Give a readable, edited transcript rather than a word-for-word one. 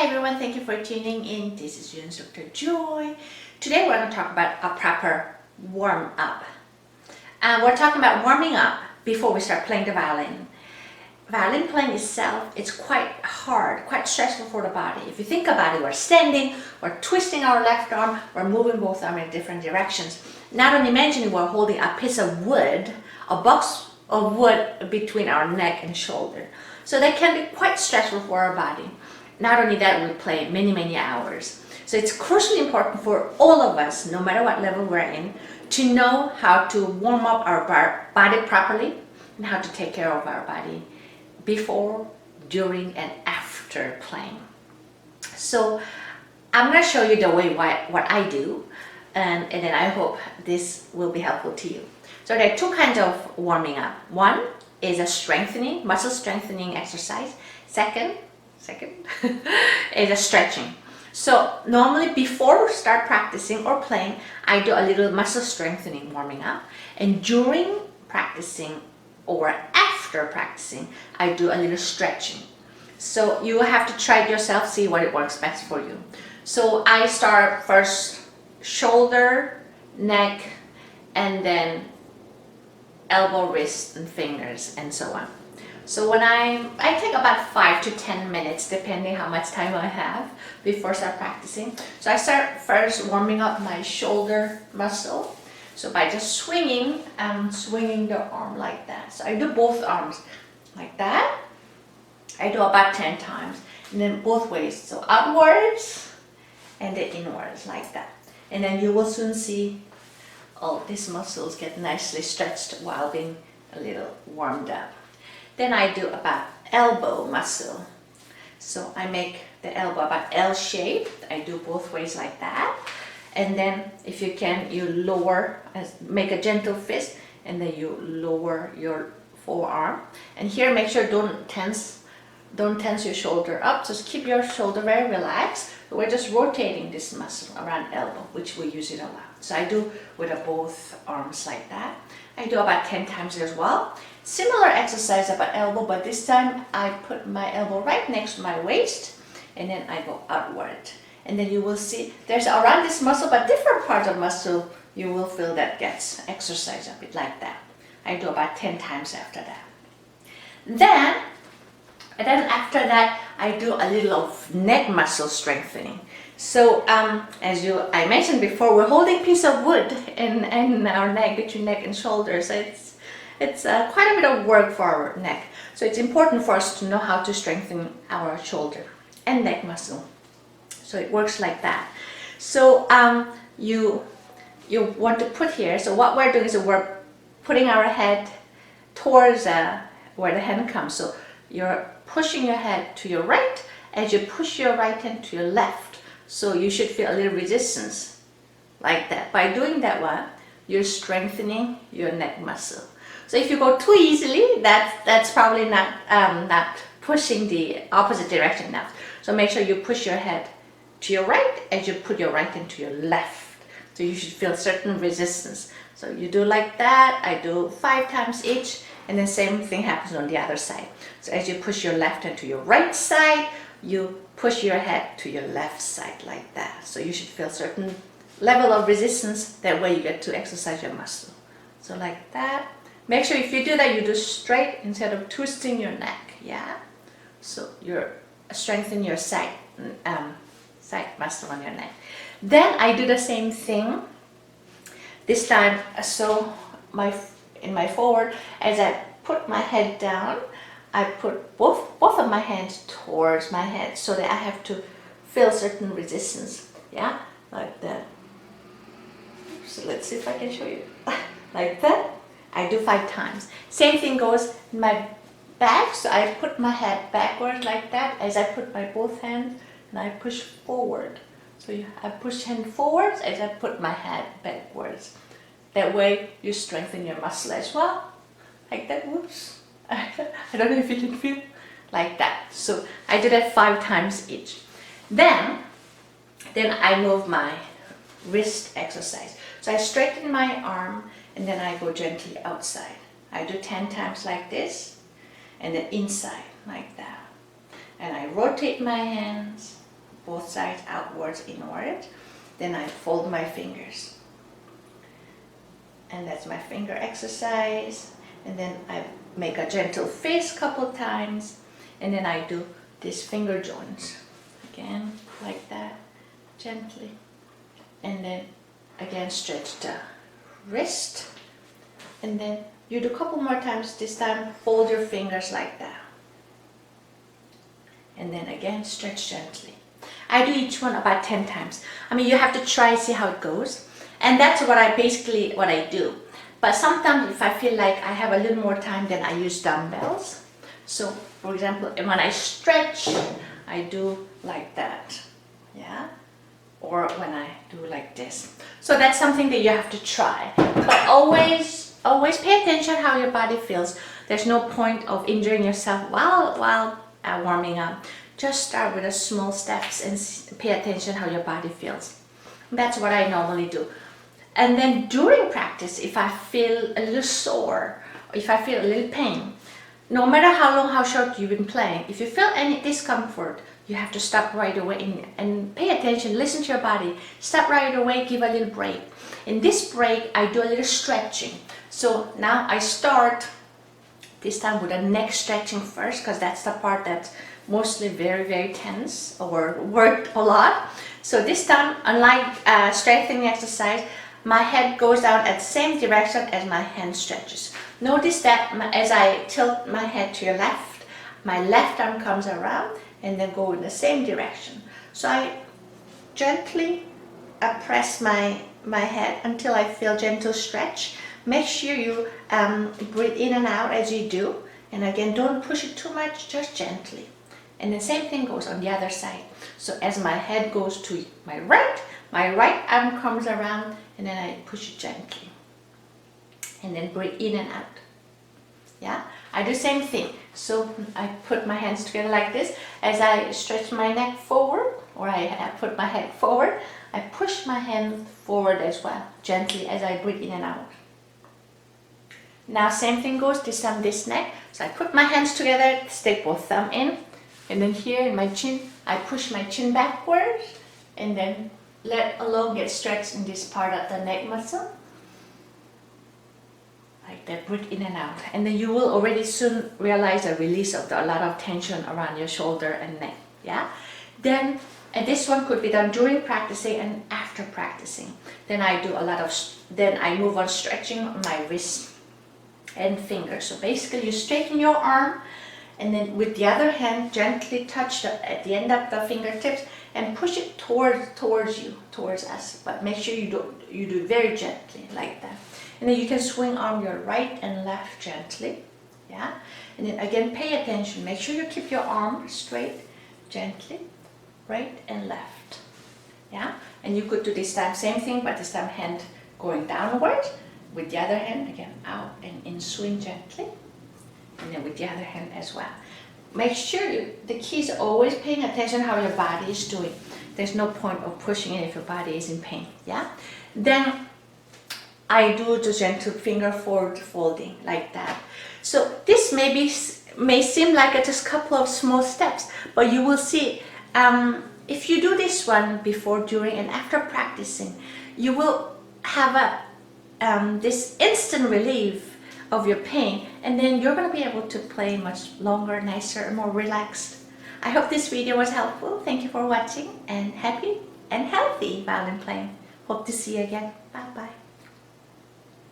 Hi everyone, thank you for tuning in. This is your instructor Joy. Today we're going to talk about a proper warm-up. We're talking about warming up before we start playing the violin. Violin playing itself, it's quite hard, quite stressful for the body. If you think about it, we're standing, we're twisting our left arm, we're moving both arms in different directions. Not only imagining we're holding a piece of wood, a box of wood between our neck and shoulder. So that can be quite stressful for our body. Not only that, we play many hours. So it's crucially important for all of us, no matter what level we're in, to know how to warm up our body properly and how to take care of our body before, during, and after playing. So I'm going to show you the way what I do, and then I hope this will be helpful to you. So there are two kinds of warming up. One is a strengthening, muscle strengthening exercise. Second is a stretching. So normally before we start practicing or playing, I do a little muscle strengthening warming up, and during practicing or after practicing, I do a little stretching. So you have to try it yourself, see what it works best for you. So I start first shoulder, neck, and then elbow, wrist, and fingers, and so on. So when I take about 5 to 10 minutes, depending how much time I have before I start practicing. So I start first warming up my shoulder muscle. So by just swinging the arm like that. So I do both arms like that. I do about 10 times, and then both ways. So outwards and then inwards like that. And then you will soon see all these muscles get nicely stretched while being a little warmed up. Then I do about elbow muscle. So I make the elbow about L-shaped. I do both ways like that. And then if you can, you lower, make a gentle fist, and then you lower your forearm. And here make sure don't tense your shoulder up. Just keep your shoulder very relaxed. We're just rotating this muscle around elbow, which we use it a lot. So I do with both arms like that. I do about 10 times as well. Similar exercise about elbow, but this time I put my elbow right next to my waist, and then I go outward. And then you will see there's around this muscle, but different parts of muscle you will feel that gets exercise a bit like that. I do about 10 times after that. Then after that, I do a little of neck muscle strengthening. So as I mentioned before, we're holding a piece of wood in our neck, between neck and shoulders. So it's quite a bit of work for our neck. So it's important for us to know how to strengthen our shoulder and neck muscle. So it works like that. So you want to put here, so what we're doing is we're putting our head towards where the hand comes. So you're pushing your head to your right as you push your right hand to your left. So you should feel a little resistance like that. By doing that one, you're strengthening your neck muscle. So if you go too easily, that's probably not pushing the opposite direction enough. So make sure you push your head to your right as you put your right hand to your left. So you should feel certain resistance. So you do like that. I do 5 times each, and the same thing happens on the other side. So as you push your left hand to your right side, you push your head to your left side like that. So you should feel certain level of resistance. That way you get to exercise your muscle. So like that. Make sure if you do that, you do straight instead of twisting your neck. Yeah. So you're strengthening your side muscle on your neck. Then I do the same thing. This time, so in my forward, as I put my head down, I put both of my hands towards my head so that I have to feel certain resistance. Yeah, like that. So let's see if I can show you. Like that. I do 5 times. Same thing goes in my back. So I put my head backward like that as I put my both hands, and I push forward. So I push hand forwards as I put my head backwards. That way you strengthen your muscle as well. Like that. Whoops. I don't know if you can feel like that. So I do that 5 times each. Then I move my wrist exercise. So I straighten my arm, and then I go gently outside. I do 10 times like this, and then inside like that. And I rotate my hands both sides outwards, inward. Then I fold my fingers. And that's my finger exercise. And then I make a gentle face a couple times. And then I do these finger joints. Again, like that, gently. And then again, stretch the wrist. And then you do a couple more times. This time, hold your fingers like that. And then again, stretch gently. I do each one about 10 times. I mean, you have to try, see how it goes. And that's what I do. But sometimes if I feel like I have a little more time, then I use dumbbells. So, for example, when I stretch, I do like that. Yeah? Or when I do like this. So that's something that you have to try. But always pay attention how your body feels. There's no point of injuring yourself while warming up. Just start with the small steps and pay attention how your body feels. That's what I normally do. And then during practice, if I feel a little sore, or if I feel a little pain, no matter how long, how short you've been playing, if you feel any discomfort, you have to stop right away and pay attention, listen to your body. Stop right away, give a little break. In this break, I do a little stretching. So now I start this time with a neck stretching first, because that's the part that's mostly very, very tense or worked a lot. So this time, unlike strengthening exercise, my head goes down at the same direction as my hand stretches. Notice that as I tilt my head to your left, my left arm comes around and then go in the same direction. So I gently press my head until I feel gentle stretch. Make sure you breathe in and out as you do. And again, don't push it too much, just gently. And the same thing goes on the other side. So as my head goes to my right arm comes around, and then I push it gently. And then breathe in and out. Yeah, I do the same thing. So I put my hands together like this. As I stretch my neck forward, or I put my head forward, I push my hand forward as well, gently as I breathe in and out. Now same thing goes, this time this neck. So I put my hands together, stick both thumb in, and then here in my chin, I push my chin backwards, and then let alone get stretched in this part of the neck muscle. Like that, breathe in and out. And then you will already soon realize a release of a lot of tension around your shoulder and neck. Yeah? Then, and this one could be done during practicing and after practicing. Then I do a lot of, then I move on stretching my wrist and fingers. So basically you straighten your arm, and then with the other hand gently touch at the end of the fingertips and push it towards us. But make sure you do it very gently like that. And then you can swing on your right and left gently. Yeah. And then again, pay attention. Make sure you keep your arm straight, gently, right and left. Yeah. And you could do this time same thing, but this time hand going downward. With the other hand, again, out and in, swing gently. And then with the other hand as well. Make sure the key is always paying attention how your body is doing. There's no point of pushing it if your body is in pain. Yeah. Then I do the gentle finger forward folding like that. So this may seem like just a couple of small steps, but you will see if you do this one before, during, and after practicing, you will have this instant relief of your pain, and then you're going to be able to play much longer, nicer, and more relaxed. I hope this video was helpful. Thank you for watching, and happy and healthy violin playing. Hope to see you again. Bye bye.